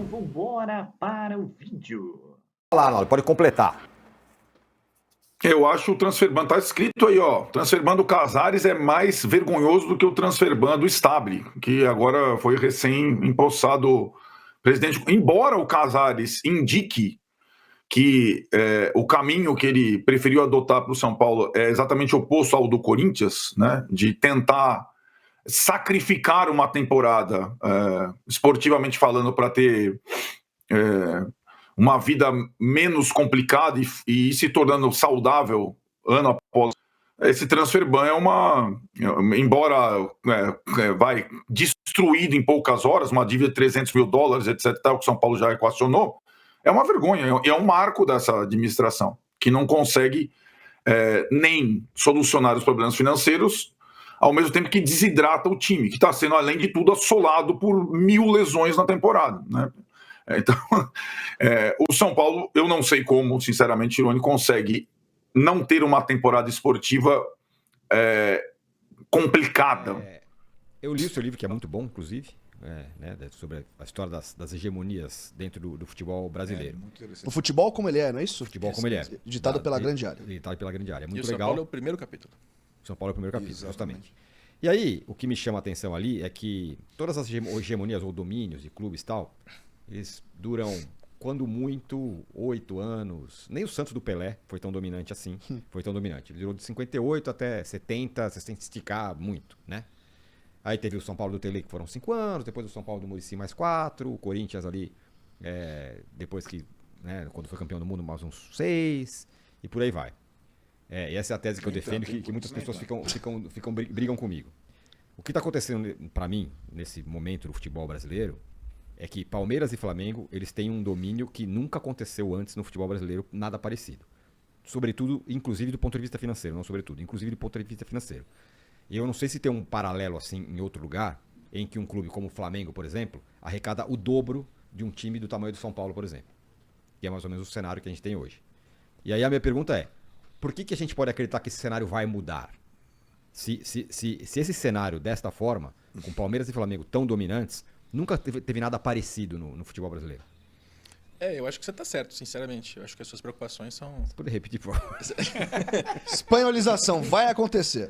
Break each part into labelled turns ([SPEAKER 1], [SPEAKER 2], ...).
[SPEAKER 1] vambora para o vídeo.
[SPEAKER 2] Lá, Arnaldo, pode completar.
[SPEAKER 3] Eu acho o transferban, tá escrito aí, ó, transferban do Casares é mais vergonhoso do que o transferban do Stabile, que agora foi recém-empossado presidente. Embora o Casares indique que o caminho que ele preferiu adotar para o São Paulo é exatamente oposto ao do Corinthians, né, de tentar sacrificar uma temporada, esportivamente falando, para ter uma vida menos complicada e se tornando saudável ano após. Esse transfer ban embora vai destruído em poucas horas, uma dívida de 300 mil dólares, etc., que o São Paulo já equacionou, é uma vergonha, é um marco dessa administração, que não consegue nem solucionar os problemas financeiros, ao mesmo tempo que desidrata o time, que está sendo, além de tudo, assolado por 1000 lesões na temporada, né? Então, o São Paulo, eu não sei como, sinceramente, Tironi consegue não ter uma temporada esportiva complicada.
[SPEAKER 2] Eu li o seu livro, que é muito bom, inclusive, né, sobre a história das hegemonias dentro do futebol brasileiro.
[SPEAKER 4] O futebol como ele é, não é isso?
[SPEAKER 2] O futebol como ele é.
[SPEAKER 4] Ditado pela grande área.
[SPEAKER 2] Ditado pela grande área. É muito
[SPEAKER 5] e o
[SPEAKER 2] legal.
[SPEAKER 5] São Paulo é o primeiro capítulo.
[SPEAKER 2] São Paulo é o primeiro capítulo, justamente. E aí, o que me chama a atenção ali é que todas as hegemonias ou domínios de clubes e tal, eles duram, quando muito, 8 anos. Nem o Santos do Pelé foi tão dominante assim. Foi tão dominante. Ele durou de 58 até 70, você tem que esticar muito, né? Aí teve o São Paulo do Tele, que foram 5 anos. Depois o São Paulo do Muricy, mais 4. O Corinthians ali, depois que, né, quando foi campeão do mundo, mais uns 6. E por aí vai. E essa é a tese que eu defendo, que muitas pessoas brigam comigo. O que está acontecendo para mim, nesse momento do futebol brasileiro, é que Palmeiras e Flamengo, eles têm um domínio que nunca aconteceu antes no futebol brasileiro, nada parecido. Sobretudo, inclusive do ponto de vista financeiro, não sobretudo, inclusive do ponto de vista financeiro. E eu não sei se tem um paralelo assim em outro lugar, em que um clube como o Flamengo, por exemplo, arrecada o dobro de um time do tamanho do São Paulo, por exemplo. Que é mais ou menos o cenário que a gente tem hoje. E aí a minha pergunta é, por que a gente pode acreditar que esse cenário vai mudar? Se esse cenário desta forma, com Palmeiras e Flamengo tão dominantes, nunca teve nada parecido no futebol brasileiro.
[SPEAKER 5] Eu acho que você está certo, sinceramente. Eu acho que as suas preocupações são...
[SPEAKER 2] Você pode repetir, por favor?
[SPEAKER 4] Espanholização vai acontecer.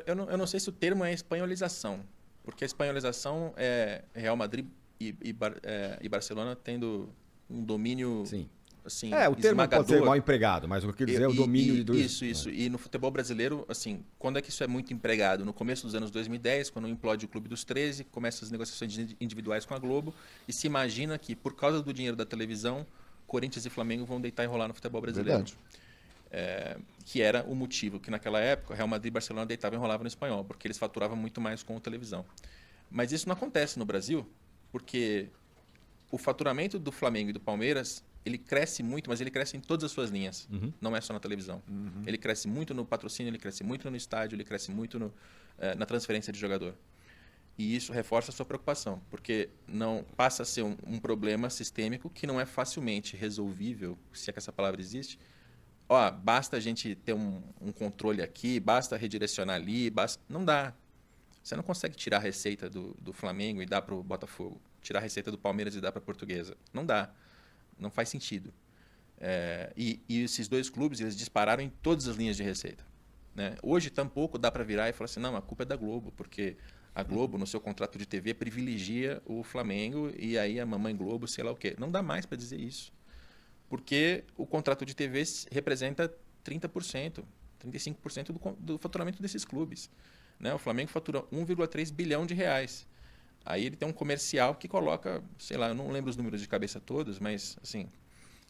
[SPEAKER 5] Eu não sei se o termo é espanholização, porque a espanholização é Real Madrid e Barcelona tendo um domínio...
[SPEAKER 2] Sim.
[SPEAKER 5] Assim,
[SPEAKER 2] o termo pode ser mal empregado, mas o que eu quero dizer é o domínio de...
[SPEAKER 5] Isso. E no futebol brasileiro, assim, quando é que isso é muito empregado? No começo dos anos 2010, quando implode o Clube dos 13, começam as negociações individuais com a Globo, e se imagina que, por causa do dinheiro da televisão, Corinthians e Flamengo vão deitar e rolar no futebol brasileiro. Que era o motivo que, naquela época, Real Madrid e Barcelona deitavam e rolavam no espanhol, porque eles faturavam muito mais com a televisão. Mas isso não acontece no Brasil, porque o faturamento do Flamengo e do Palmeiras... ele cresce muito, mas ele cresce em todas as suas linhas. Não é só na televisão. Ele cresce muito no patrocínio, ele cresce muito no estádio, ele cresce muito na transferência de jogador. E isso reforça a sua preocupação, porque não passa a ser um problema sistêmico que não é facilmente resolvível, se é que essa palavra existe. Basta a gente ter um controle aqui, basta redirecionar ali, não dá. Você não consegue tirar a receita do Flamengo e dar para o Botafogo, tirar a receita do Palmeiras e dar para a Portuguesa. Não dá. Não faz sentido. E esses dois clubes, eles dispararam em todas as linhas de receita, né? Hoje, tampouco dá para virar e falar assim, não, a culpa é da Globo, porque a Globo, no seu contrato de TV, privilegia o Flamengo e aí a mamãe Globo, sei lá o quê. Não dá mais para dizer isso. Porque o contrato de TV representa 30%, 35% do faturamento desses clubes, né? O Flamengo fatura 1,3 bilhão de reais. Aí ele tem um comercial que coloca, sei lá, eu não lembro os números de cabeça todos, mas assim,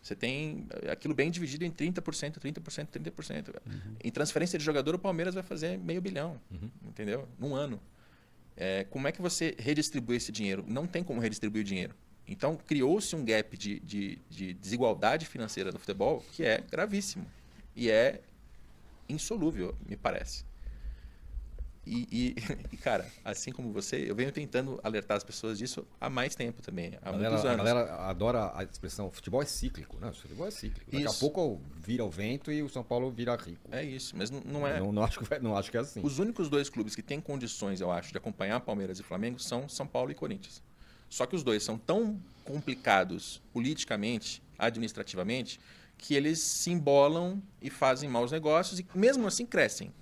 [SPEAKER 5] você tem aquilo bem dividido em 30%, 30%, 30%. Em transferência de jogador, o Palmeiras vai fazer $500 milhão, entendeu? Num ano. Como é que você redistribui esse dinheiro? Não tem como redistribuir o dinheiro. Então, criou-se um gap de desigualdade financeira no futebol que é gravíssimo. E é insolúvel, me parece. E, cara, assim como você, eu venho tentando alertar as pessoas disso há mais tempo também, há muitos anos.
[SPEAKER 2] A galera adora a expressão futebol é cíclico, né? O futebol é cíclico. Daqui a pouco vira o vento e o São Paulo vira rico.
[SPEAKER 5] É isso, mas não é...
[SPEAKER 2] Não acho que é assim.
[SPEAKER 5] Os únicos dois clubes que têm condições, eu acho, de acompanhar Palmeiras e Flamengo são São Paulo e Corinthians. Só que os dois são tão complicados politicamente, administrativamente, que eles se embolam e fazem maus negócios e mesmo assim crescem.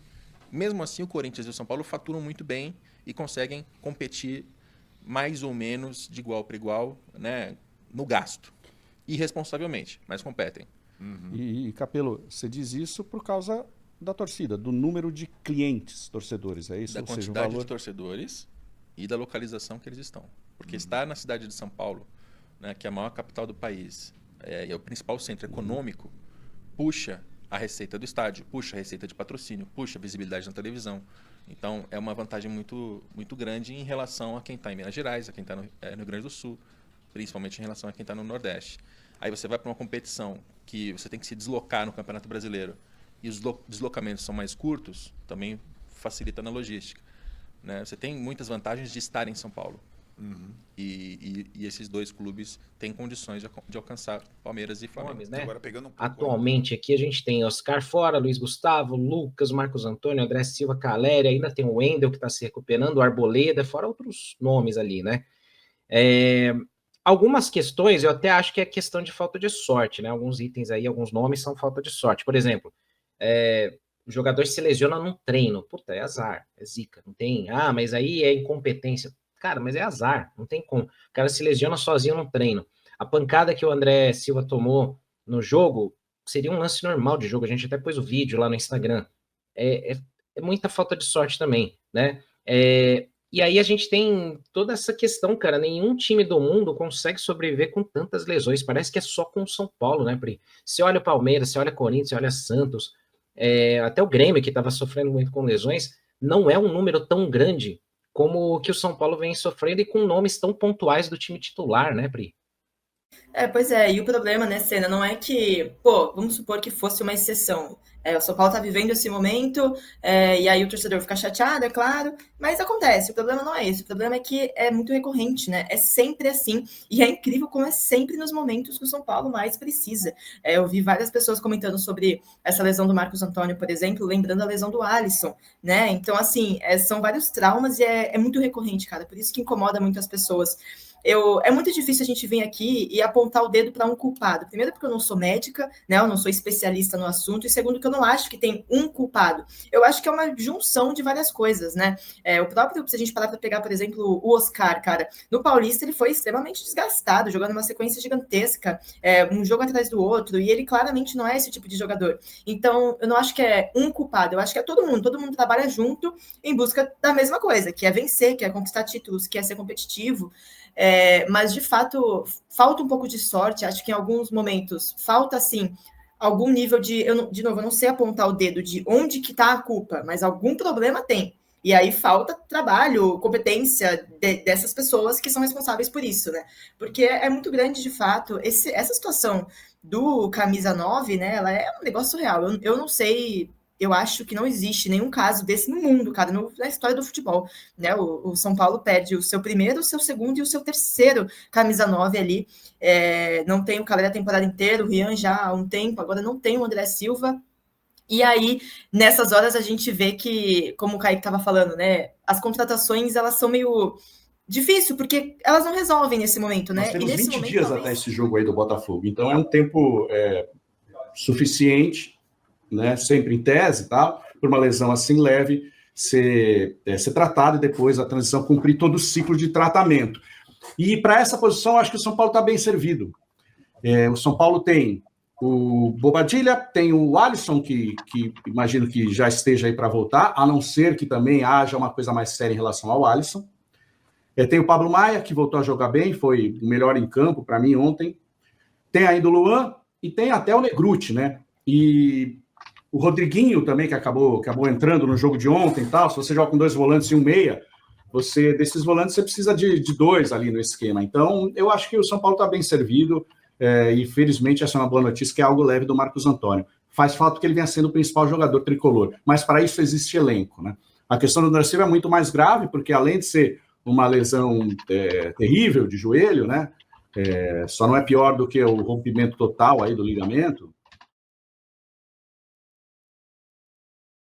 [SPEAKER 5] Mesmo assim, o Corinthians e o São Paulo faturam muito bem e conseguem competir mais ou menos de igual para igual, né, no gasto. Irresponsavelmente, mas competem.
[SPEAKER 6] E, Capello, você diz isso por causa da torcida, do número de clientes torcedores, é isso?
[SPEAKER 5] Da
[SPEAKER 6] Ou seja, o
[SPEAKER 5] quantidade
[SPEAKER 6] valor...
[SPEAKER 5] de torcedores e da localização que eles estão. Porque estar na cidade de São Paulo, né, que é a maior capital do país, é o principal centro econômico, puxa a receita do estádio, puxa a receita de patrocínio, puxa a visibilidade na televisão. Então, é uma vantagem muito, muito grande em relação a quem está em Minas Gerais, a quem está no Rio Grande do Sul, principalmente em relação a quem está no Nordeste. Aí você vai para uma competição que você tem que se deslocar no Campeonato Brasileiro e os deslocamentos são mais curtos, também facilita na logística, né? Você tem muitas vantagens de estar em São Paulo. E esses dois clubes têm condições de alcançar Palmeiras e Flamengo.
[SPEAKER 7] Nomes, né?
[SPEAKER 3] Agora pegando um pouco...
[SPEAKER 7] Atualmente aqui a gente tem Oscar fora, Luiz Gustavo, Lucas, Marcos Antônio, André Silva, Caleri, ainda tem o Wendel que está se recuperando, o Arboleda, fora outros nomes ali, né? Algumas questões eu até acho que é questão de falta de sorte, né? Alguns itens aí, alguns nomes são falta de sorte. Por exemplo, o jogador se lesiona num treino. Puta, é azar, é zica, não tem... Ah, mas aí é incompetência. Cara, mas é azar, não tem como. O cara se lesiona sozinho no treino. A pancada que o André Silva tomou no jogo seria um lance normal de jogo. A gente até pôs o vídeo lá no Instagram. É muita falta de sorte também, né? E aí a gente tem toda essa questão, cara. Nenhum time do mundo consegue sobreviver com tantas lesões. Parece que é só com o São Paulo, né, Pri? Você olha o Palmeiras, você olha o Corinthians, você olha Santos. Até o Grêmio, que estava sofrendo muito com lesões, não é um número tão grande como o que o São Paulo vem sofrendo e com nomes tão pontuais do time titular, né, Pri?
[SPEAKER 8] Pois é, e o problema, né, Senna, não é que, vamos supor que fosse uma exceção. O São Paulo tá vivendo esse momento, e aí o torcedor fica chateado, é claro, mas acontece, o problema não é esse, o problema é que é muito recorrente, né, é sempre assim, e é incrível como é sempre nos momentos que o São Paulo mais precisa. Eu vi várias pessoas comentando sobre essa lesão do Marcos Antônio, por exemplo, lembrando a lesão do Alisson, né, então, assim, são vários traumas e é muito recorrente, cara, por isso que incomoda muito as pessoas. É muito difícil a gente vir aqui e apontar o dedo para um culpado. Primeiro, porque eu não sou médica, né? Eu não sou especialista no assunto. E segundo, que eu não acho que tem um culpado. Eu acho que é uma junção de várias coisas, né? O próprio, se a gente parar para pegar, por exemplo, o Oscar, cara, no Paulista ele foi extremamente desgastado, jogando uma sequência gigantesca, um jogo atrás do outro, e ele claramente não é esse tipo de jogador. Então, eu não acho que é um culpado, eu acho que é todo mundo trabalha junto em busca da mesma coisa, que é vencer, que é conquistar títulos, que é ser competitivo. Mas de fato falta um pouco de sorte. Acho que em alguns momentos falta assim algum nível de novo, eu não sei apontar o dedo de onde que está a culpa, mas algum problema tem, e aí falta trabalho, competência dessas pessoas que são responsáveis por isso, né? Porque é muito grande de fato essa situação do camisa 9, né? Ela é um negócio real. Eu não sei. Eu acho que não existe nenhum caso desse no mundo, cara, na história do futebol, né? O São Paulo perde o seu primeiro, o seu segundo e o seu terceiro camisa 9 ali. Não tem o Caleri a temporada inteira, o Rian já há um tempo, agora não tem o André Silva. E aí, nessas horas, a gente vê que, como o Kaique estava falando, né? As contratações, elas são meio difícil, porque elas não resolvem nesse momento, né?
[SPEAKER 9] Nós temos
[SPEAKER 8] e nesse
[SPEAKER 9] 20
[SPEAKER 8] momento,
[SPEAKER 9] dias
[SPEAKER 8] talvez...
[SPEAKER 9] até esse jogo aí do Botafogo, então é um tempo suficiente, né, sempre em tese, tal, por uma lesão assim leve, ser tratado e depois a transição cumprir todo o ciclo de tratamento. E para essa posição, acho que o São Paulo está bem servido. O São Paulo tem o Bobadilla, tem o Alisson, que imagino que já esteja aí para voltar, a não ser que também haja uma coisa mais séria em relação ao Alisson. Tem o Pablo Maia, que voltou a jogar bem, foi o melhor em campo para mim ontem. Tem ainda o Luan e tem até o Negrutti, né? E o Rodriguinho também, que acabou entrando no jogo de ontem e tal. Se você joga com 2 volantes e um meia, desses volantes você precisa de 2 ali no esquema. Então, eu acho que o São Paulo está bem servido e, felizmente, essa é uma boa notícia, que é algo leve do Marcos Antônio. Faz falta que ele venha sendo o principal jogador tricolor, mas para isso existe elenco, né? A questão do André Silva é muito mais grave, porque além de ser uma lesão terrível de joelho, né? Só não é pior do que o rompimento total aí do ligamento.